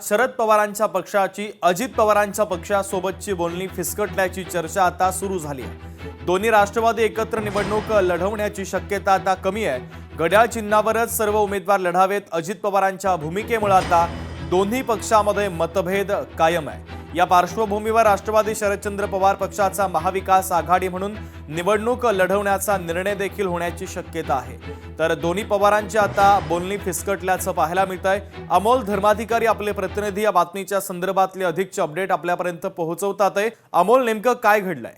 शरद पवारांच्या पक्षाची अजित पवारांच्या पक्षासोबतची बोलणी फिसकटल्याची चर्चा आता सुरू झाली आहे। दोन्ही राष्ट्रवादी एकत्र निवडणूक लढवण्याची शक्यता आता कमी आहे। घड्याळ चिन्हावरच सर्व उमेदवार लढावेत, अजित पवारांच्या भूमिकेमुळे आता दोन्ही पक्षांमध्ये मतभेद कायम आहे। या पार्श्वभूमीवर राष्ट्रवादी शरदचंद्र पवार पक्षाचा महाविकास आघाडी म्हणून निवडणूक लढवण्याचा निर्णय देखील होण्याची शक्यता आहे। तर दोन्ही पवारांची आता बोलणी फिसकटल्याचं पाहायला मिळतंय। अमोल धर्माधिकारी आपले प्रतिनिधी या बातमीच्या संदर्भातले अधिकचे अपडेट आपल्यापर्यंत पोहोचवतात आहे। अमोल, नेमकं काय घडलंय?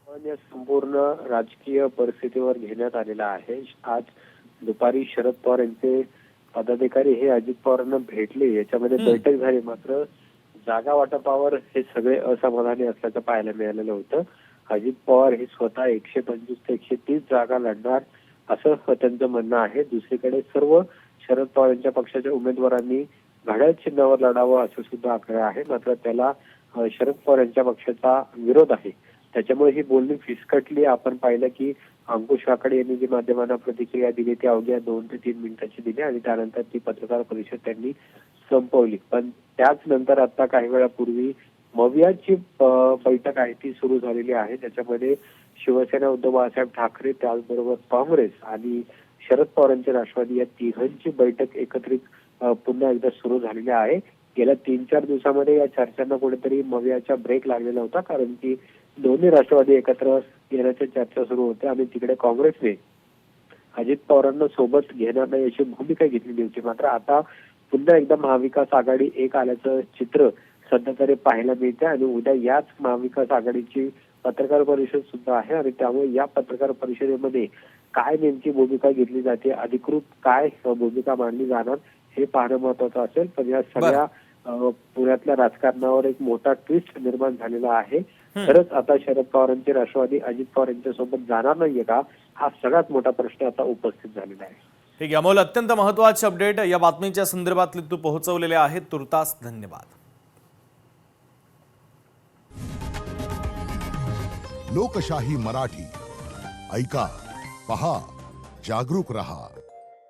संपूर्ण राजकीय परिस्थितीवर घेण्यात आलेला आहे। आज दुपारी शरद पवार यांचे पदाधिकारी हे अजित पवारांना भेटले, याच्यामध्ये बैठक झाली। मात्र जागा वाटपावर हे सगळे असमाधानी असल्याचं पाहायला मिळालेलं होतं। अजित पवार हे स्वतः 125 ते 130 जागा लढणार असं त्यांचं म्हणणं आहे। दुसरीकडे सर्व शरद पवार यांच्या पक्षाच्या उमेदवारांनी घड्याळ चिन्हावर लढावं असं सुद्धा आकडे आहे। मात्र त्याला शरद पवार यांच्या पक्षाचा विरोध आहे, त्याच्यामुळे ही बोलणी फिसकटली। आपण पाहिलं की अंकुश काकडे यांनी जी माध्यमांना प्रतिक्रिया दिली ती अवघ्या 2 ते 3 मिनिटाची दिली आणि त्यानंतर ती पत्रकार परिषद त्यांनी संपवली। पण त्याच नंतर आता काही वेळापूर्वी मवियाची बैठक आहे ती सुरू झालेली आहे। त्याच्यामध्ये शिवसेना, उद्धव बाळासाहेब ठाकरे, त्याचबरोबर काँग्रेस आणि शरद पवारांचे राष्ट्रवादी या तिघांची बैठक एकत्रित पुन्हा एकदा सुरू झालेली आहे। गेल्या 3-4 दिवसामध्ये या चर्चांना कुठेतरी मवियाचा ब्रेक लागलेला होता, कारण की दोन्ही राष्ट्रवादी एकत्र येण्याच्या चर्चा सुरू होत्या आणि तिकडे काँग्रेसने अजित पवारांना सोबत घेणार नाही अशी भूमिका घेतलेली होती। मात्र आता पुन्हा एकदा महाविकास आघाडी एक आल्याचं चित्र सध्या तरी पाहायला मिळते आणि उद्या याच महाविकास आघाडीची पत्रकार परिषद सुद्धा आहे आणि त्यामुळे या पत्रकार परिषदेमध्ये काय नेमकी भूमिका घेतली जाते, अधिकृत काय भूमिका मांडली जाणार हे पाहणं महत्वाचं असेल। पण या सगळ्या पुण्यातल्या राजकारणावर एक मोठा ट्विस्ट निर्माण झालेला आहे। खरंच आता शरद पवारांचे राष्ट्रवादी अजित पवार यांच्या सोबत जाणार नाहीये का, हा सगळ्यात मोठा प्रश्न आता उपस्थित झालेला आहे। ठीक आहे अमोल, अत्यंत महत्त्वाचे अपडेट या बातमीच्या संदर्भातले तू पोहोचवलेले आहेत, तुर्तास धन्यवाद। लोकशाही मराठी ऐका, पहा, जागरूक रहा।